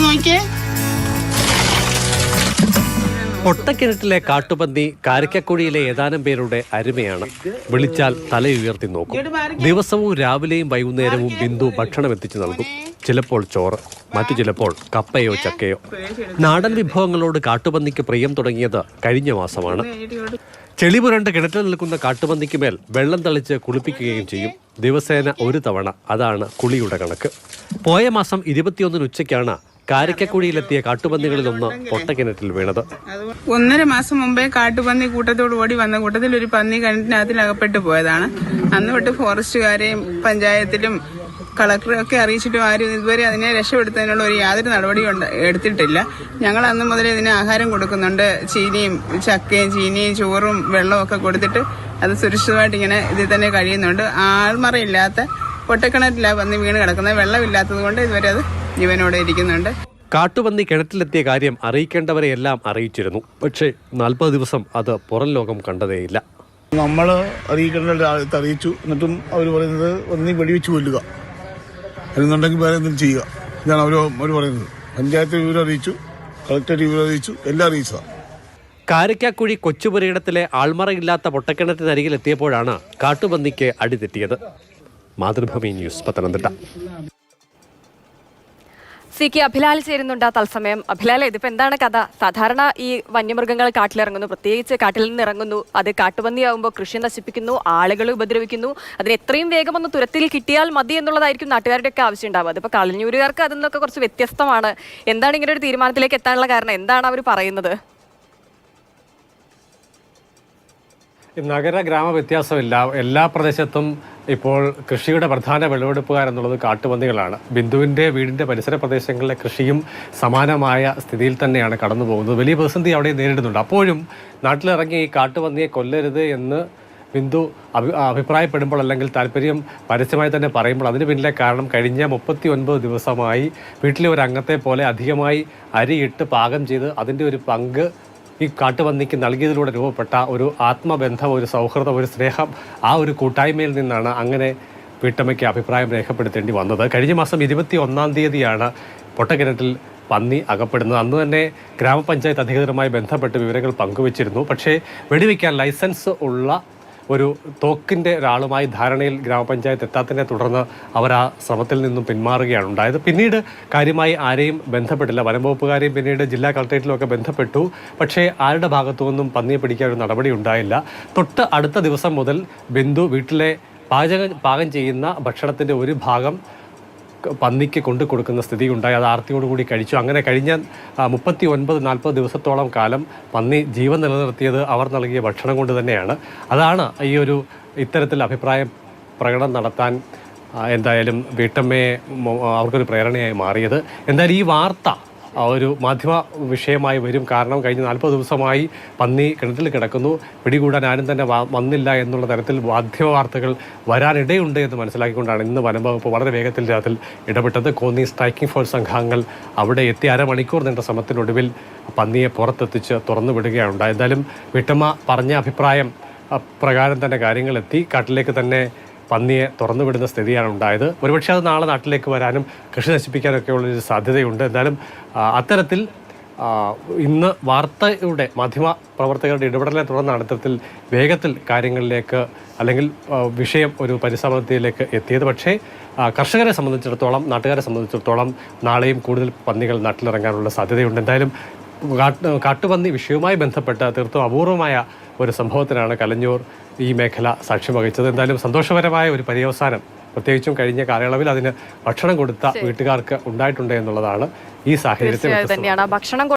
നോക്കിയേ. പൊട്ടക്കിണറ്റിലെ കാട്ടുപന്നി കാരക്കക്കുഴിയിലെ ഏതാനും പേരുടെ അരുമയാണ്. വിളിച്ചാൽ തലയുയർത്തി നോക്കും. ദിവസവും രാവിലെയും വൈകുന്നേരവും ബിന്ദു ഭക്ഷണം എത്തിച്ചു നൽകും. ചിലപ്പോൾ ചോറ്, മറ്റു ചിലപ്പോൾ കപ്പയോ ചക്കയോ. നാടൻ വിഭവങ്ങളോട് കാട്ടുപന്നിക്ക് പ്രിയം തുടങ്ങിയത് കഴിഞ്ഞ മാസമാണ്. ചെളിപുരണ്ട് കിണറ്റിൽ നിൽക്കുന്ന കാട്ടുപന്നിക്ക് മേൽ വെള്ളം തളിച്ച് കുളിപ്പിക്കുകയും ചെയ്യും. ദിവസേന ഒരു തവണ. അതാണ് കുളിയുടെ കണക്ക്. പോയ മാസം 21 ഉച്ചയ്ക്കാണ് കാരക്കക്കുഴിയിലെത്തിയ കാട്ടുപന്നികളിലൊന്ന് പൊട്ടക്കിണറ്റിൽ വീണത്. 1.5 മാസം മുമ്പേ കാട്ടുപന്നി കൂട്ടത്തോട് ഓടി വന്ന കൂട്ടത്തിൽ ഒരു പന്നി കിണറ്റിനകത്തിൽ അകപ്പെട്ടു പോയതാണ്. അന്ന് തൊട്ട് ഫോറസ്റ്റുകാരെയും പഞ്ചായത്തിലും കളക്ടറും ഒക്കെ അറിയിച്ചിട്ടും ആരും ഇതുവരെ അതിനെ രക്ഷപ്പെടുത്തുന്നതിനുള്ള യാതൊരു നടപടിയും എടുത്തിട്ടില്ല. ഞങ്ങൾ അന്ന് മുതൽ ഇതിന് ആഹാരം കൊടുക്കുന്നുണ്ട്. ചക്കയും ചീനിയും ചോറും വെള്ളവും ഒക്കെ കൊടുത്തിട്ട് അത് സുരക്ഷിതമായിട്ട് ഇങ്ങനെ ഇതിൽ തന്നെ കഴിയുന്നുണ്ട്. ആൾമറയില്ലാത്ത പൊട്ടക്കിണറ്റിലാണ് പന്നി വീണ് കിടക്കുന്നത്. വെള്ളമില്ലാത്തത് കൊണ്ട് ഇതുവരെ അത് ജീവനോടെ ഇരിക്കുന്നുണ്ട്. കാട്ടുപന്നി കിണറ്റിലെത്തിയ കാര്യം അറിയിക്കേണ്ടവരെയെല്ലാം അറിയിച്ചിരുന്നു. പക്ഷേ 40 ദിവസം അത് പുറം ലോകം കണ്ടതേയില്ല. നമ്മൾ അറിയിക്കേണ്ട ആളത്തെ അറിയിച്ചു. എന്നിട്ടും അവർ പറയുന്നത് ഒന്നി വെടിവെച്ച് കൊല്ലുക, എന്നുണ്ടെങ്കിൽ വേറെ എന്തെങ്കിലും ചെയ്യുക. ഇതാണ് അവർ പറയുന്നത്. പഞ്ചായത്ത് വിവരം അറിയിച്ചു, കളക്ടറേറ്റ് വിവരം അറിയിച്ചു, എല്ലാം അറിയിച്ചതാണ്. കാരക്കാക്കുഴി കൊച്ചുപുരയിടത്തിലെ ആൾമറയില്ലാത്ത പൊട്ടക്കിണറ്റിനരികിൽ എത്തിയപ്പോഴാണ് കാട്ടുപന്നിക്ക് അടിതെറ്റിയത്. മാതൃഭൂമി ന്യൂസ്, പത്തനംതിട്ട. CK അഭിലാൽ ചേരുന്നുണ്ട് തത്സമയം. അഭിലാൽ, ഇതിപ്പോ എന്താണ് കഥ? സാധാരണ ഈ വന്യമൃഗങ്ങൾ കാട്ടിലിറങ്ങുന്നു, പ്രത്യേകിച്ച് കാട്ടിൽ നിന്ന് ഇറങ്ങുന്നു. അത് കാട്ടുപന്നിയാവുമ്പോൾ കൃഷി നശിപ്പിക്കുന്നു, ആളുകളെ ഉപദ്രവിക്കുന്നു. അതിന് എത്രയും വേഗം ഒന്ന് തുരത്തിൽ കിട്ടിയാൽ മതി എന്നുള്ളതായിരിക്കും നാട്ടുകാരുടെ ഒക്കെ ആവശ്യം ഉണ്ടാവുക. അതിപ്പോൾ കളഞ്ഞൂരുകാർക്ക് അതിൽ നിന്നൊക്കെ കുറച്ച് വ്യത്യസ്തമാണ്. എന്താണ് ഇങ്ങനെ ഒരു തീരുമാനത്തിലേക്ക് എത്താനുള്ള കാരണം? എന്താണ് അവർ പറയുന്നത്? നഗര ഗ്രാമ വ്യത്യാസമില്ല. എല്ലാ പ്രദേശത്തും ഇപ്പോൾ കൃഷിയുടെ പ്രധാന വിളവെടുപ്പുകാരെന്നുള്ളത് കാട്ടുപന്നികളാണ്. ബിന്ദുവിൻ്റെ വീടിൻ്റെ പരിസര പ്രദേശങ്ങളിലെ കൃഷിയും സമാനമായ സ്ഥിതിയിൽ തന്നെയാണ് കടന്നു പോകുന്നത്. വലിയ പ്രതിസന്ധി അവിടെ നേരിടുന്നുണ്ട്. അപ്പോഴും നാട്ടിലിറങ്ങി ഈ കാട്ടുപന്നിയെ കൊല്ലരുത് എന്ന് ബിന്ദു അഭിപ്രായപ്പെടുമ്പോൾ, അല്ലെങ്കിൽ താല്പര്യം പരസ്യമായി തന്നെ പറയുമ്പോൾ, അതിന് പിന്നിലെ കാരണം കഴിഞ്ഞ 39 ദിവസമായി വീട്ടിലെ ഒരു അംഗത്തെ പോലെ അധികമായി അരിയിട്ട് പാകം ചെയ്ത് അതിൻ്റെ ഒരു പങ്ക് ഈ കാട്ടുപന്നിക്ക് നൽകിയതിലൂടെ രൂപപ്പെട്ട ഒരു ആത്മബന്ധം, ഒരു സൗഹൃദം, ഒരു സ്നേഹം, ആ ഒരു കൂട്ടായ്മയിൽ നിന്നാണ് അങ്ങനെ വീട്ടമ്മയ്ക്ക് അഭിപ്രായം രേഖപ്പെടുത്തേണ്ടി വന്നത്. കഴിഞ്ഞ മാസം 21-ാം തീയതിയാണ് പൊട്ടക്കിണറ്റിൽ പന്നി അകപ്പെടുന്നത്. അന്ന് തന്നെ ഗ്രാമപഞ്ചായത്ത് അധികൃതരുമായി ബന്ധപ്പെട്ട് വിവരങ്ങൾ പങ്കുവച്ചിരുന്നു. പക്ഷേ വെടിവെക്കാൻ ലൈസൻസ് ഉള്ള ഒരു തോക്കിൻ്റെ ഒരാളുമായി ധാരണയിൽ ഗ്രാമപഞ്ചായത്ത് എത്താത്തതിനെ തുടർന്ന് അവർ ആ ശ്രമത്തിൽ നിന്നും പിന്മാറുകയാണ് ഉണ്ടായത്. പിന്നീട് കാര്യമായി ആരെയും ബന്ധപ്പെട്ടില്ല. വനംവകുപ്പുകാരെയും പിന്നീട് ജില്ലാ കളക്ടറേറ്റിലുമൊക്കെ ബന്ധപ്പെട്ടു. പക്ഷേ ആരുടെ ഭാഗത്തു നിന്നും പന്നിയെ പിടിക്കാൻ ഒരു നടപടി ഉണ്ടായില്ല. തൊട്ട് അടുത്ത ദിവസം മുതൽ ബിന്ദു വീട്ടിലെ പാകം ചെയ്യുന്ന ഭക്ഷണത്തിൻ്റെ ഒരു ഭാഗം പന്നിക്ക് കൊണ്ടു കൊടുക്കുന്ന സ്ഥിതി ഉണ്ടായി. അത് ആർത്തിയോടുകൂടി കഴിച്ചു. അങ്ങനെ കഴിഞ്ഞ 39-40 ദിവസത്തോളം കാലം പന്നി ജീവൻ നിലനിർത്തിയത് അവർ നൽകിയ ഭക്ഷണം കൊണ്ട് തന്നെയാണ്. അതാണ് ഈ ഒരു ഇത്തരത്തിൽ അഭിപ്രായ പ്രകടനം നടത്താൻ എന്തായാലും വീട്ടമ്മയെ അവർക്കൊരു പ്രേരണയായി മാറിയത്. എന്തായാലും ഈ വാർത്ത ഒരു മാധ്യമ വിഷയമായി വരും. കാരണം കഴിഞ്ഞ 40 ദിവസമായി പന്നി കിണറ്റിൽ കിടക്കുന്നു, പിടികൂടാൻ ആരും തന്നെ വന്നില്ല എന്നുള്ള തരത്തിൽ മാധ്യമ വാർത്തകൾ വരാനിടയുണ്ട് എന്ന് മനസ്സിലാക്കിക്കൊണ്ടാണ് ഇന്ന് വനംവകുപ്പ് വളരെ വേഗത്തിൽ അതിൽ ഇടപെട്ടത്. കോന്നി സ്ട്രൈക്കിംഗ് ഫോഴ്സ് സംഘങ്ങൾ അവിടെ എത്തി അരമണിക്കൂർ നീണ്ട ശ്രമത്തിനൊടുവിൽ പന്നിയെ പുറത്തെത്തിച്ച് തുറന്നു വിടുകയാണ്. എന്തായാലും വീട്ടമ്മ പറഞ്ഞ അഭിപ്രായം പ്രകാരം തന്നെ കാര്യങ്ങളെത്തി. കാട്ടിലേക്ക് തന്നെ പന്നിയെ തുറന്നു വിടുന്ന സ്ഥിതിയാണ് ഉണ്ടായത്. ഒരുപക്ഷെ അത് നാളെ നാട്ടിലേക്ക് വരാനും കൃഷി നശിപ്പിക്കാനൊക്കെ ഉള്ളൊരു സാധ്യതയുണ്ട്. എന്തായാലും അത്തരത്തിൽ ഇന്ന് വാർത്തയുടെ മാധ്യമ പ്രവർത്തകരുടെ ഇടപെടലിനെ തുടർന്നാണ് ഇത്തരത്തിൽ വേഗത്തിൽ കാര്യങ്ങളിലേക്ക്, അല്ലെങ്കിൽ വിഷയം ഒരു പരിസമാപ്തിയിലേക്ക് എത്തിയത്. പക്ഷേ കർഷകരെ സംബന്ധിച്ചിടത്തോളം, നാട്ടുകാരെ സംബന്ധിച്ചിടത്തോളം നാളെയും കൂടുതൽ പന്നികൾ നാട്ടിലിറങ്ങാനുള്ള സാധ്യതയുണ്ട്. എന്തായാലും കാട്ടുപന്നി വിഷയവുമായി ബന്ധപ്പെട്ട തീർത്തും അപൂർവമായ ഒരു സംഭവത്തിനാണ് കലഞ്ഞൂർ ഈ മേഖല സാക്ഷ്യം വഹിച്ചത്. എന്തായാലും സന്തോഷകരമായ ഒരു പര്യവസാനം, പ്രത്യേകിച്ചും കഴിഞ്ഞ കാലയളവിൽ അതിന് ഭക്ഷണം കൊടുത്ത വീട്ടുകാർക്ക് ഉണ്ടായിട്ടുണ്ട് എന്നുള്ളതാണ് ഈ സാഹചര്യത്തിൽ.